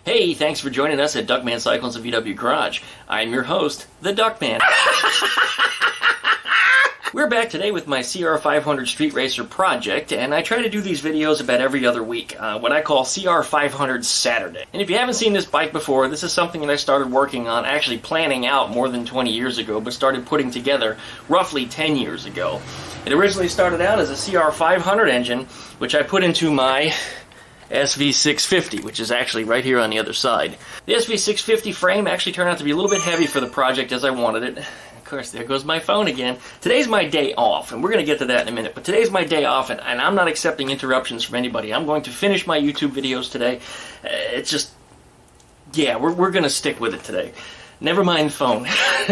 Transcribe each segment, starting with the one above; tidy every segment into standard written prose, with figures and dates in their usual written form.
Hey, thanks for joining us at Duckman Cycles of VW Garage. I'm your host, the Duckman. We're back today with my CR500 Street Racer project, and I try to do these videos about every other week, what I call CR500 Saturday. And if you haven't seen this bike before, this is something that I started working on, actually planning out more than 20 years ago, but started putting together roughly 10 years ago. It originally started out as a CR500 engine, which I put into my SV650, which is actually right here on the other side. The SV650 frame actually turned out to be a little bit heavy for the project as I wanted it. Of course, there goes my phone again. Today's my day off, and we're going to get to that in a minute, but today's my day off, and I'm not accepting interruptions from anybody. I'm going to finish my YouTube videos today. It's just, yeah, we're going to stick with it today. Never mind the phone.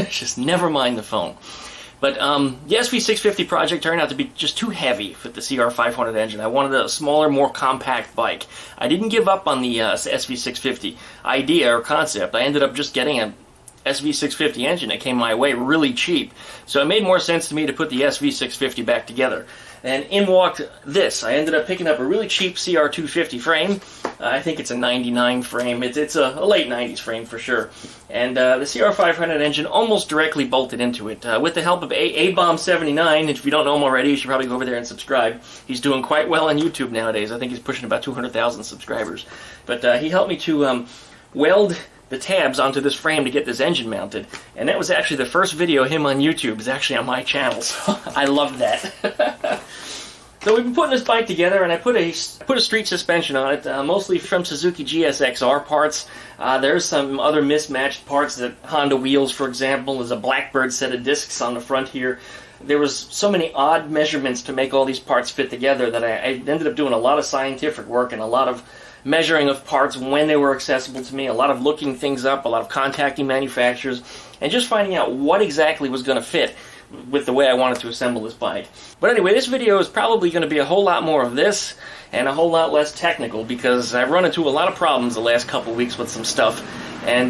Just never mind the phone. But the SV650 project turned out to be just too heavy for the CR500 engine. I wanted a smaller, more compact bike. I didn't give up on the SV650 idea or concept. I ended up just getting a SV650 engine that came my way really cheap. So it made more sense to me to put the SV650 back together. And in walked this. I ended up picking up a really cheap CR250 frame. I think it's a 99 frame. It's a late 90s frame for sure. And the CR500 engine almost directly bolted into it. With the help of A-Bomb79, if you don't know him already, you should probably go over there and subscribe. He's doing quite well on YouTube nowadays. I think he's pushing about 200,000 subscribers. But he helped me to weld the tabs onto this frame to get this engine mounted. And that was actually the first video of him on YouTube. It's actually on my channel, so I love that. So we've been putting this bike together, and I put a street suspension on it, mostly from Suzuki GSXR parts. There's some other mismatched parts, that Honda wheels, for example. There's a Blackbird set of discs on the front here. There was so many odd measurements to make all these parts fit together that I ended up doing a lot of scientific work and a lot of measuring of parts when they were accessible to me, a lot of looking things up, a lot of contacting manufacturers, and just finding out what exactly was going to fit with the way I wanted to assemble this bike. But anyway, this video is probably going to be a whole lot more of this and a whole lot less technical, because I've run into a lot of problems the last couple weeks with some stuff, and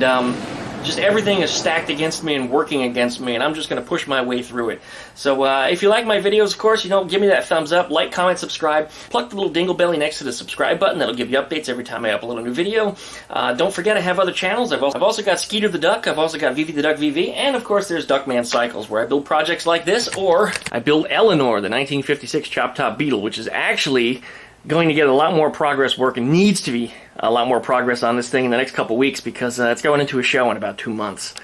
just everything is stacked against me and working against me, and I'm just going to push my way through it. So if you like my videos, of course, give me that thumbs up, like, comment, subscribe, pluck the little dingle belly next to the subscribe button. That'll give you updates every time I upload a new video. Don't forget I have other channels. I've also got Skeeter the Duck, I've also got Vivi the Duck VV, and of course there's Duckman Cycles, where I build projects like this, or I build Eleanor, the 1956 Chop Top Beetle, which is actually going to get a lot more progress work, and needs to be a lot more progress on this thing in the next couple weeks, because it's going into a show in about 2 months.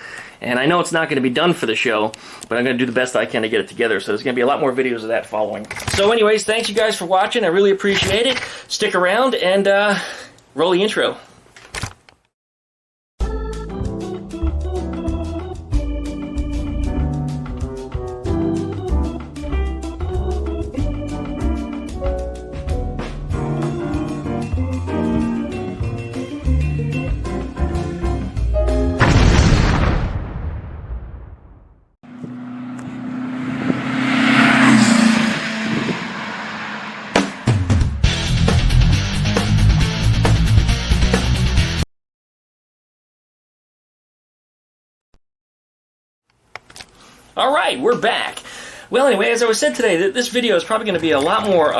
And I know it's not going to be done for the show, but I'm going to do the best I can to get it together, so there's going to be a lot more videos of that following. So anyways, thanks you guys for watching. I really appreciate it. Stick around and roll the intro. Alright, we're back. Well, anyway, as I was said today, this video is probably going to be a lot more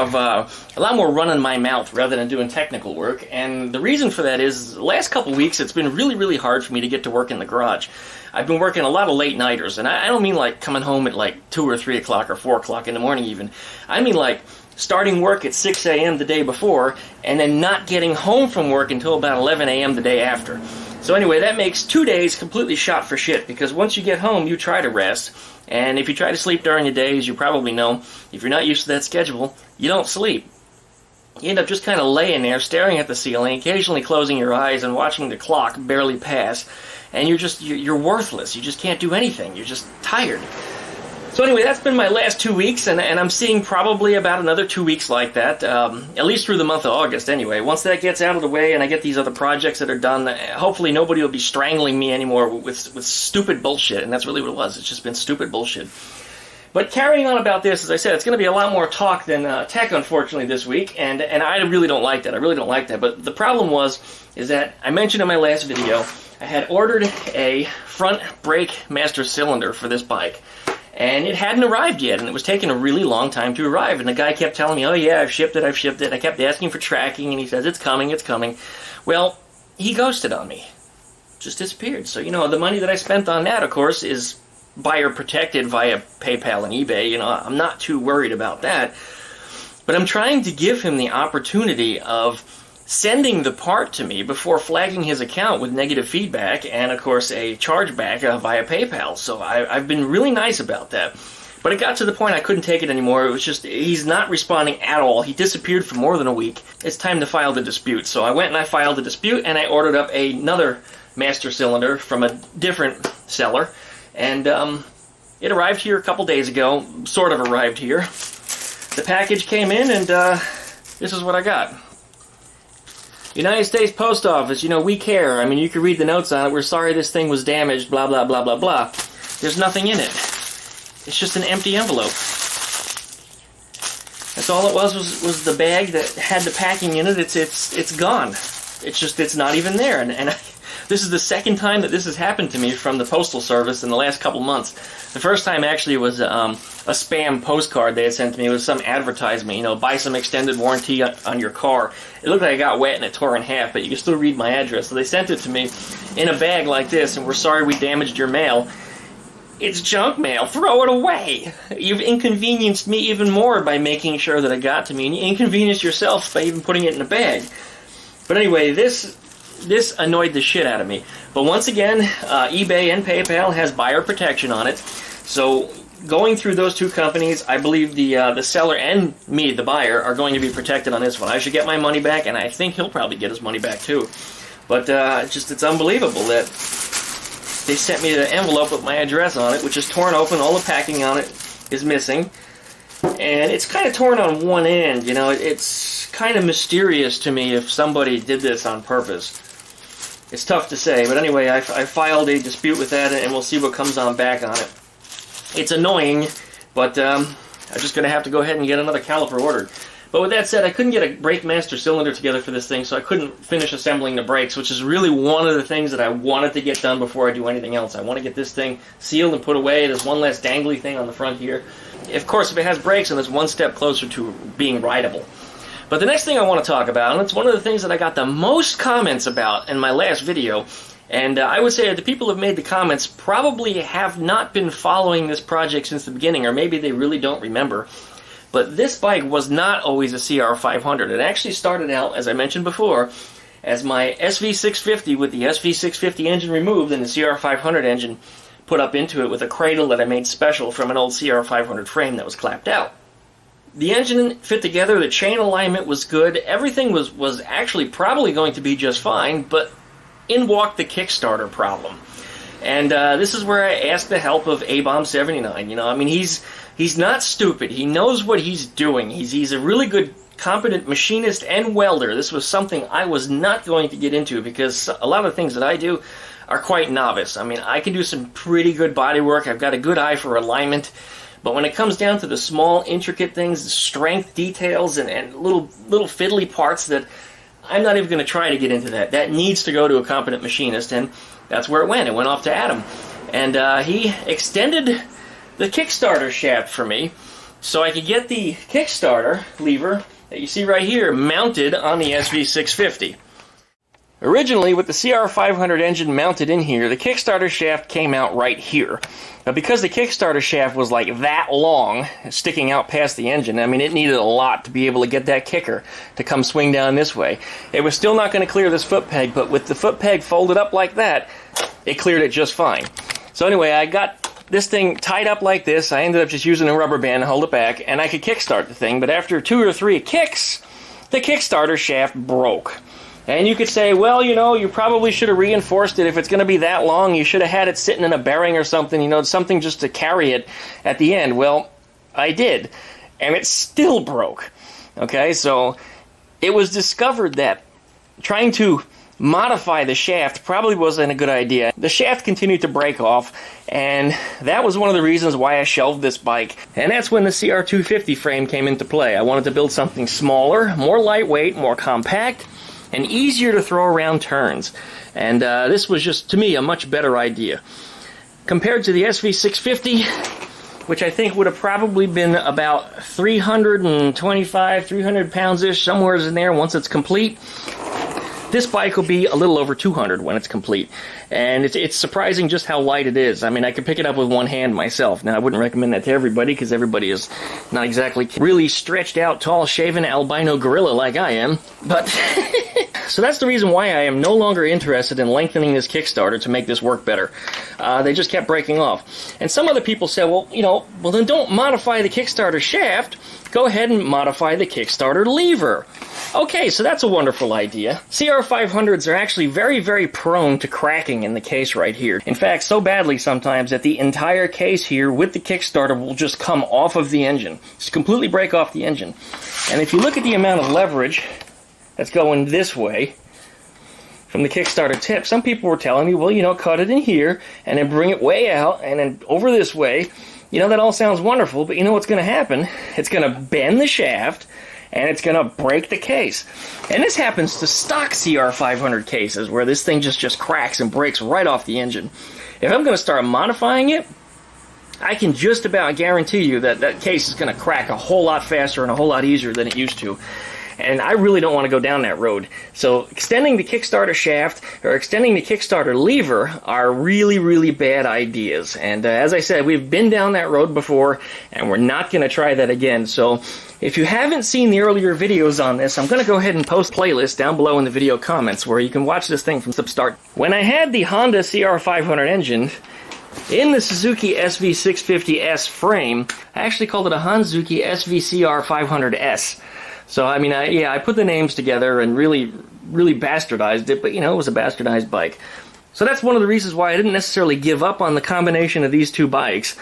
running my mouth rather than doing technical work, and the reason for that is the last couple weeks it's been really, really hard for me to get to work in the garage. I've been working a lot of late nighters, and I don't mean like coming home at like 2 or 3 o'clock or 4 o'clock in the morning even. I mean like starting work at 6 a.m. the day before, and then not getting home from work until about 11 a.m. the day after. So anyway, that makes 2 days completely shot for shit, because once you get home, you try to rest, and if you try to sleep during the day, as you probably know, if you're not used to that schedule, you don't sleep. You end up just kind of laying there, staring at the ceiling, occasionally closing your eyes and watching the clock barely pass, and you're worthless. You just can't do anything. You're just tired. So anyway, that's been my last 2 weeks, and I'm seeing probably about another 2 weeks like that, at least through the month of August anyway. Once that gets out of the way and I get these other projects that are done, hopefully nobody will be strangling me anymore with stupid bullshit, and that's really what it was. It's just been stupid bullshit. But carrying on about this, as I said, it's going to be a lot more talk than tech, unfortunately, this week, and I really don't like that. I really don't like that. But the problem is that I mentioned in my last video, I had ordered a front brake master cylinder for this bike. And it hadn't arrived yet, and it was taking a really long time to arrive. And the guy kept telling me, oh yeah, I've shipped it. I kept asking for tracking, and he says, it's coming. Well, he ghosted on me. Just disappeared. So, you know, the money that I spent on that, of course, is buyer protected via PayPal and eBay. You know, I'm not too worried about that. But I'm trying to give him the opportunity of sending the part to me before flagging his account with negative feedback and, of course, a chargeback via PayPal. So I've been really nice about that. But it got to the point I couldn't take it anymore. It was just, he's not responding at all. He disappeared for more than a week. It's time to file the dispute. So I went and I filed the dispute, and I ordered up another master cylinder from a different seller. And it arrived here a couple days ago, sort of arrived here. The package came in, and this is what I got. United States Post Office, you know, we care. I mean, you can read the notes on it. We're sorry this thing was damaged, blah, blah, blah, blah, blah. There's nothing in it. It's just an empty envelope. That's all it was the bag that had the packing in it. It's gone. It's not even there. And this is the second time that this has happened to me from the Postal Service in the last couple months. The first time actually was a spam postcard they had sent to me. It was some advertisement, you know, buy some extended warranty on your car. It looked like it got wet and it tore in half, but you can still read my address. So they sent it to me in a bag like this, and we're sorry we damaged your mail. It's junk mail. Throw it away. You've inconvenienced me even more by making sure that it got to me, and you inconvenienced yourself by even putting it in a bag. But anyway, this annoyed the shit out of me. But once again, eBay and PayPal has buyer protection on it. So going through those two companies, I believe the seller and me, the buyer, are going to be protected on this one. I should get my money back, and I think he'll probably get his money back too. But it's unbelievable that they sent me the envelope with my address on it, which is torn open. All the packing on it is missing. And it's kind of torn on one end, you know. It's kind of mysterious to me if somebody did this on purpose. It's tough to say, but anyway, I filed a dispute with that, and we'll see what comes on back on it. It's annoying, but I'm just going to have to go ahead and get another caliper ordered. But with that said, I couldn't get a brake master cylinder together for this thing, so I couldn't finish assembling the brakes, which is really one of the things that I wanted to get done before I do anything else. I want to get this thing sealed and put away. There's one less dangly thing on the front here. Of course, if it has brakes, then it's one step closer to being rideable. But the next thing I want to talk about, and it's one of the things that I got the most comments about in my last video, and I would say that the people who have made the comments probably have not been following this project since the beginning, or maybe they really don't remember. But this bike was not always a CR500. It actually started out, as I mentioned before, as my SV650 with the SV650 engine removed and the CR500 engine put up into it with a cradle that I made special from an old CR500 frame that was clapped out. The engine fit together, the chain alignment was good, everything was actually probably going to be just fine, but in walked the Kickstarter problem. And this is where I asked the help of A-Bomb79. You know, I mean, he's not stupid. He knows what he's doing. He's a really good, competent machinist and welder. This was something I was not going to get into because a lot of the things that I do are quite novice. I mean, I can do some pretty good body work. I've got a good eye for alignment. But when it comes down to the small, intricate things, the strength details, and little fiddly parts that I'm not even going to try to get into that. That needs to go to a competent machinist, and that's where it went. It went off to Adam. And he extended the Kickstarter shaft for me so I could get the Kickstarter lever that you see right here mounted on the SV650. Originally, with the CR500 engine mounted in here, the Kickstarter shaft came out right here. But because the Kickstarter shaft was like that long, sticking out past the engine, I mean, it needed a lot to be able to get that kicker to come swing down this way. It was still not going to clear this foot peg, but with the foot peg folded up like that, it cleared it just fine. So anyway, I got this thing tied up like this. I ended up just using a rubber band to hold it back, and I could kickstart the thing, but after 2 or 3 kicks, the Kickstarter shaft broke. And you could say, well, you know, you probably should have reinforced it. If it's going to be that long, you should have had it sitting in a bearing or something, you know, something just to carry it at the end. Well, I did, and it still broke. Okay, so it was discovered that trying to modify the shaft probably wasn't a good idea. The shaft continued to break off, and that was one of the reasons why I shelved this bike. And that's when the CR250 frame came into play. I wanted to build something smaller, more lightweight, more compact, and easier to throw around turns. And this was just, to me, a much better idea. Compared to the SV650, which I think would have probably been about 325, 300 pounds-ish, somewhere in there once it's complete. This bike will be a little over 200 when it's complete, and it's surprising just how light it is. I mean, I could pick it up with one hand myself. Now, I wouldn't recommend that to everybody, because everybody is not exactly really stretched out, tall, shaven, albino gorilla like I am, but... So that's the reason why I am no longer interested in lengthening this Kickstarter to make this work better. They just kept breaking off. And some other people said, well, well then don't modify the Kickstarter shaft, go ahead and modify the Kickstarter lever. Okay, so that's a wonderful idea. CR500s are actually very, very prone to cracking in the case right here. In fact, so badly sometimes that the entire case here with the Kickstarter will just come off of the engine. Just completely break off the engine. And if you look at the amount of leverage that's going this way from the Kickstarter tip, some people were telling me, well, cut it in here and then bring it way out and then over this way. That all sounds wonderful, but you know what's going to happen? It's going to bend the shaft and it's going to break the case. And this happens to stock CR500 cases where this thing just cracks and breaks right off the engine. If I'm going to start modifying it, I can just about guarantee you that that case is going to crack a whole lot faster and a whole lot easier than it used to. And I really don't want to go down that road. So extending the Kickstarter shaft or extending the Kickstarter lever are really, really bad ideas. And as I said, we've been down that road before, and we're not going to try that again. So if you haven't seen the earlier videos on this, I'm going to go ahead and post a playlist down below in the video comments where you can watch this thing from start. When I had the Honda CR500 engine in the Suzuki SV650S frame, I actually called it a Hanzuki SVCR500S. So, I mean, I put the names together and really bastardized it, but, it was a bastardized bike. So that's one of the reasons why I didn't necessarily give up on the combination of these two bikes,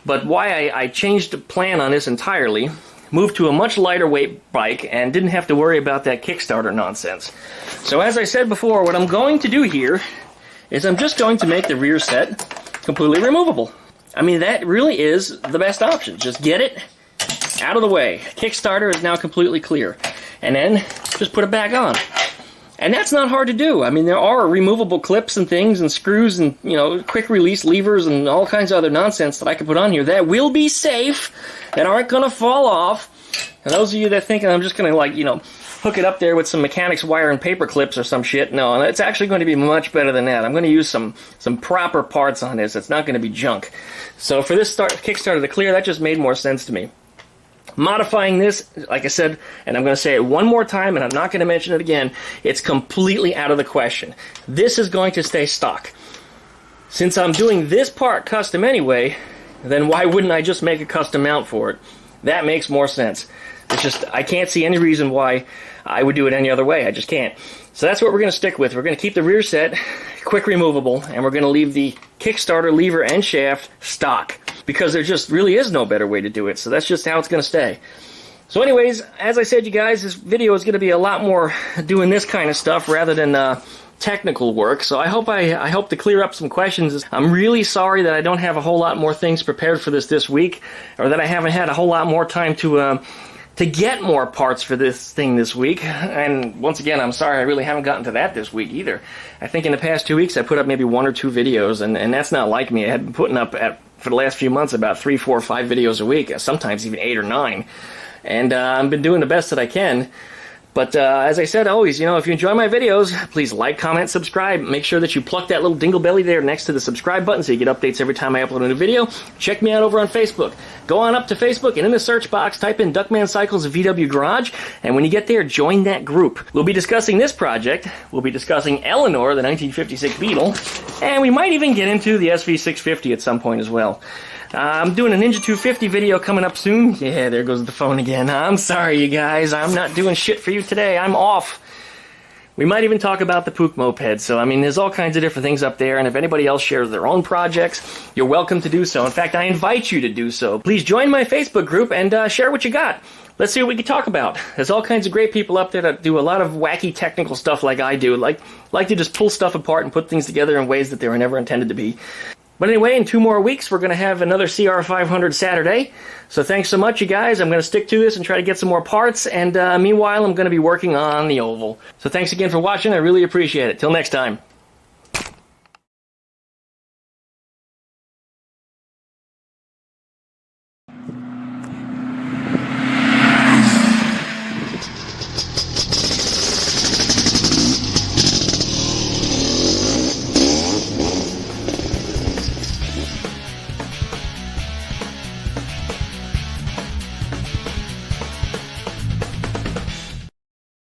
but why I changed the plan on this entirely, moved to a much lighter weight bike, and didn't have to worry about that Kickstarter nonsense. So as I said before, what I'm going to do here is I'm just going to make the rear set completely removable. I mean, that really is the best option. Just get it out of the way. Kickstarter is now completely clear. And then just put it back on. And that's not hard to do. I mean, there are removable clips and things and screws and, quick release levers and all kinds of other nonsense that I can put on here that will be safe, that aren't going to fall off. And those of you that think I'm just going to, hook it up there with some mechanics wire and paper clips or some shit, no, it's actually going to be much better than that. I'm going to use some proper parts on this. It's not going to be junk. So for this Kickstarter to clear, that just made more sense to me. Modifying this, like I said, and I'm going to say it one more time, and I'm not going to mention it again, it's completely out of the question. This is going to stay stock. Since I'm doing this part custom anyway, then why wouldn't I just make a custom mount for it? That makes more sense. It's just, I can't see any reason why I would do it any other way. I just can't. So that's what we're going to stick with. We're going to keep the rear set quick removable, and we're going to leave the Kickstarter lever and shaft stock, because there just really is no better way to do it. So that's just how it's going to stay. So anyways, as I said, you guys, this video is going to be a lot more doing this kind of stuff rather than technical work. So I hope to clear up some questions. I'm really sorry that I don't have a whole lot more things prepared for this week, or that I haven't had a whole lot more time to get more parts for this thing this week. And once again, I'm sorry I really haven't gotten to that this week either. I think in the past 2 weeks I put up maybe 1 or 2 videos, and that's not like me. I had been putting up for the last few months about 3, 4, 5 videos a week, sometimes even 8 or 9. And I've been doing the best that I can. But as I said, always, if you enjoy my videos, please like, comment, subscribe. Make sure that you pluck that little dingle belly there next to the subscribe button so you get updates every time I upload a new video. Check me out over on Facebook. Go on up to Facebook and in the search box, type in Duckman Cycles VW Garage. And when you get there, join that group. We'll be discussing this project. We'll be discussing Eleanor, the 1956 Beetle. And we might even get into the SV650 at some point as well. I'm doing a Ninja 250 video coming up soon. Yeah, there goes the phone again. I'm sorry, you guys. I'm not doing shit for you today. I'm off. We might even talk about the Pook moped. So, I mean, there's all kinds of different things up there. And if anybody else shares their own projects, you're welcome to do so. In fact, I invite you to do so. Please join my Facebook group and share what you got. Let's see what we can talk about. There's all kinds of great people up there that do a lot of wacky technical stuff like I do. Like to just pull stuff apart and put things together in ways that they were never intended to be. But anyway, in 2 more weeks, we're going to have another CR500 Saturday. So thanks so much, you guys. I'm going to stick to this and try to get some more parts. And meanwhile, I'm going to be working on the oval. So thanks again for watching. I really appreciate it. Till next time.